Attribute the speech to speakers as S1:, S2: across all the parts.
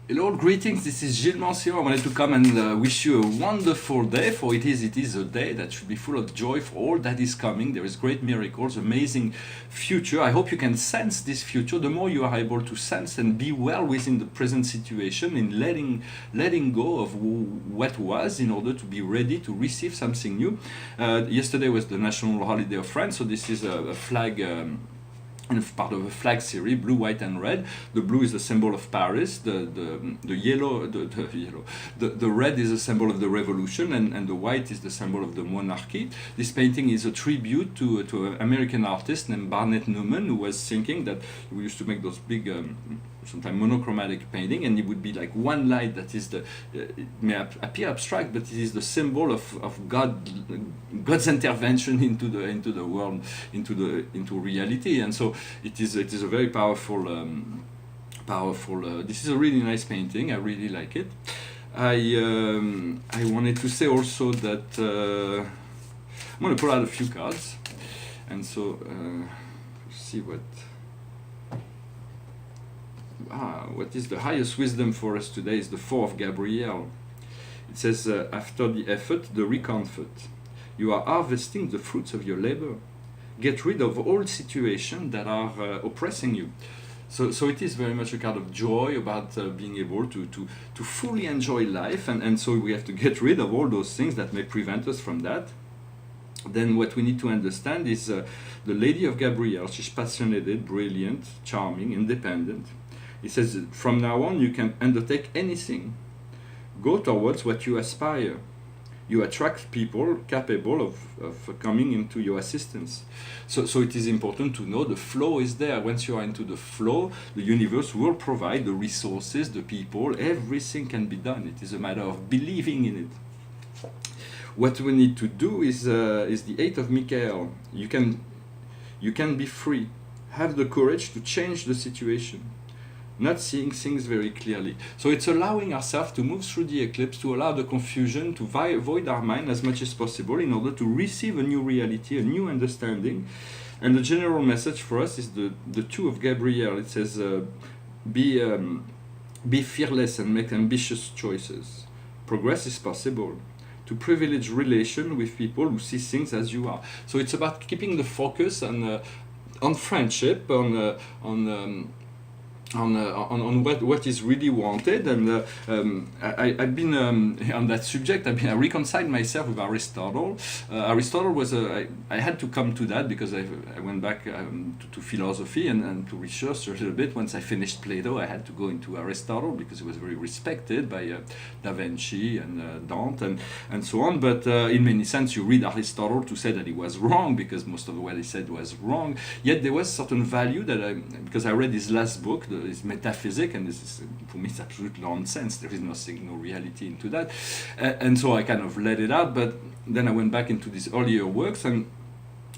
S1: Hello, greetings. This is Gilles Mancion. I wanted to come and wish you a wonderful day, for it is a day that should be full of joy for all that is coming. There is great miracles, amazing future. I hope you can sense this future. The more you are able to sense and be well within the present situation, in letting go of what was, in order to be ready to receive something new. Yesterday was the National Holiday of France, so this is a flag. And part of a flag series, blue, white, and red. The blue is the symbol of Paris. The yellow, the red is a symbol of the revolution, and the white is the symbol of the monarchy. This painting is a tribute to an American artist named Barnett Newman, who was thinking that we used to make those big. Sometimes monochromatic painting, and it would be like one light that is it may appear abstract, but it is the symbol of God's intervention into the world, into reality. And so it is a very powerful this is a really nice painting. I really like it. I wanted to say also that I'm going to pull out a few cards, and so see what is the highest wisdom for us today is the Four of Gabriel. It says, after the effort, the recomfort. You are harvesting the fruits of your labor. Get rid of all situations that are oppressing you. So it is very much a kind of joy about being able to fully enjoy life, and so we have to get rid of all those things that may prevent us from that. Then what we need to understand is the Lady of Gabriel. She's passionate, brilliant, charming, independent. He says, from now on, you can undertake anything. Go towards what you aspire. You attract people capable of coming into your assistance. So it is important to know the flow is there. Once you are into the flow, the universe will provide the resources, the people, everything can be done. It is a matter of believing in it. What we need to do is the Eight of Michael. You can be free. Have the courage to change the situation. Not seeing things very clearly. So it's allowing ourselves to move through the eclipse, to allow the confusion, to void our mind as much as possible in order to receive a new reality, a new understanding. And the general message for us is the Two of Gabriel. It says, be fearless and make ambitious choices. Progress is possible. To privilege relation with people who see things as you are. So it's about keeping the focus on friendship, on what is really wanted. And I've been on that subject. I reconciled myself with Aristotle. Aristotle was I had to come to that because I went back to philosophy and to research a little bit. Once I finished Plato, I had to go into Aristotle because he was very respected by Da Vinci and Dante and so on. But in many sense, you read Aristotle to say that he was wrong, because most of what he said was wrong. Yet there was certain value that because I read his last book, his Metaphysics, and this is, for me, it's absolute nonsense. There is nothing, no reality into that, and so I kind of let it out. But then I went back into these earlier works, and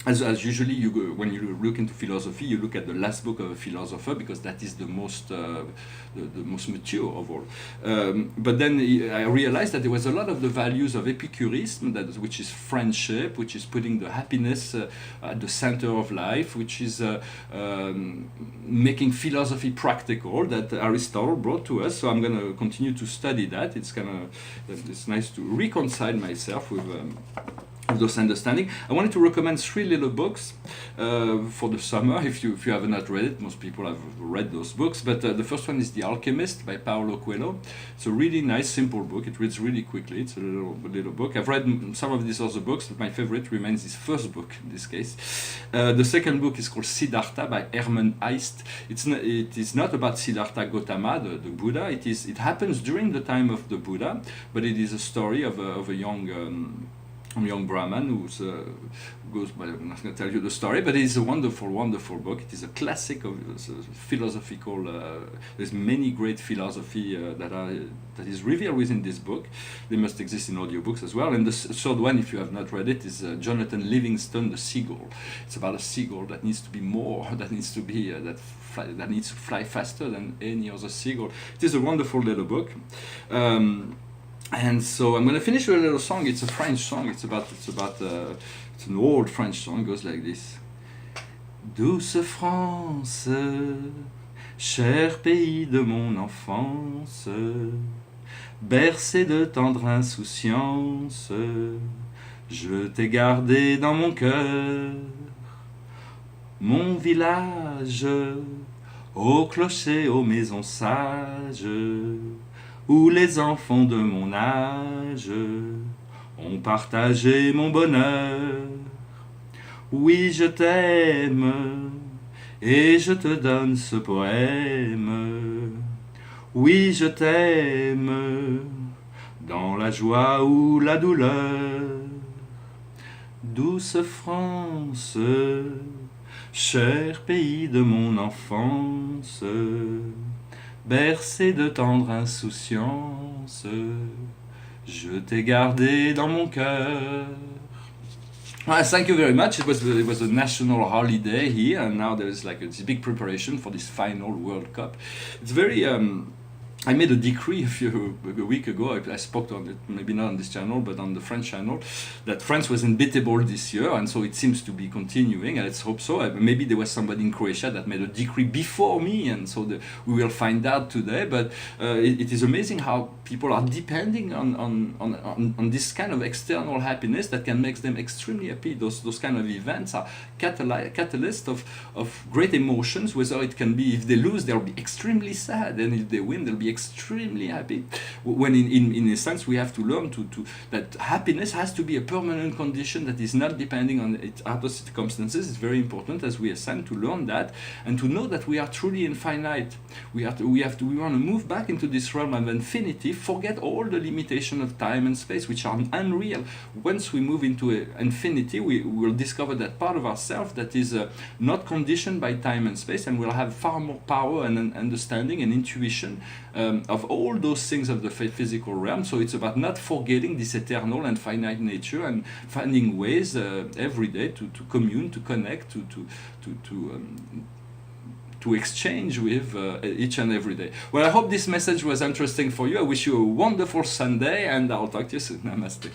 S1: as usually you go, when you look into philosophy, you look at the last book of a philosopher, because that is the most mature of all. But then I realized that there was a lot of the values of Epicureanism, which is friendship, which is putting the happiness at the center of life, which is making philosophy practical, that Aristotle brought to us. So I'm going to continue to study that. It's nice to reconcile myself with those understanding. I wanted to recommend 3 little books for the summer. If you have not read it, most people have read those books. But the first one is The Alchemist by Paulo Coelho. It's a really nice, simple book. It reads really quickly. It's a little book. I've read some of these other books, but my favorite remains his first book in this case. The second book is called Siddhartha by Hermann Heist. It is not about Siddhartha Gautama, the Buddha. It happens during the time of the Buddha, but it is a story of a young Brahman who goes by, I'm not going to tell you the story, but it is a wonderful, wonderful book. It is a classic of philosophical, there's many great philosophy that is revealed within this book. They must exist in audiobooks as well. And the third one, if you have not read it, is Jonathan Livingston, The Seagull. It's about a seagull that needs to be more, that needs to be, that needs to fly faster than any other seagull. It is a wonderful little book. And so I'm going to finish with a little song. It's a French song. It's an old French song. It goes like this. Douce France, Cher pays de mon enfance, bercé de tendre insouciance, je t'ai gardé dans mon cœur. Mon village, au clocher, aux maisons sages, où les enfants de mon âge ont partagé mon bonheur. Oui, je t'aime, et je te donne ce poème. Oui, je t'aime, dans la joie ou la douleur. Douce France, cher pays de mon enfance, bercé de tendre insouciance, je t'ai gardé dans mon cœur. Thank you very much. It was a national holiday here, and now there is like this big preparation for this final World Cup. It's very. I made a decree a week ago. I spoke on it, maybe not on this channel, but on the French channel, that France was unbeatable this year, and so it seems to be continuing. And let's hope so. Maybe there was somebody in Croatia that made a decree before me, and so we will find out today. But it is amazing how people are depending on this kind of external happiness that can make them extremely happy. Those kind of events are catalysts of great emotions. Whether it can be, if they lose, they'll be extremely sad, and if they win, they'll be extremely happy. When in a sense we have to learn to that happiness has to be a permanent condition that is not depending on its other circumstances. It's very important as we ascend to learn that and to know that we are truly infinite. We want to move back into this realm of infinity, forget all the limitation of time and space, which are unreal. Once we move into infinity, we will discover that part of ourselves that is not conditioned by time and space, and we'll have far more power and understanding and intuition of all those things of the physical realm. So it's about not forgetting this eternal and finite nature and finding ways every day to commune, to connect, to exchange with each and every day. Well, I hope this message was interesting for you. I wish you a wonderful Sunday, and I'll talk to you soon. Namaste.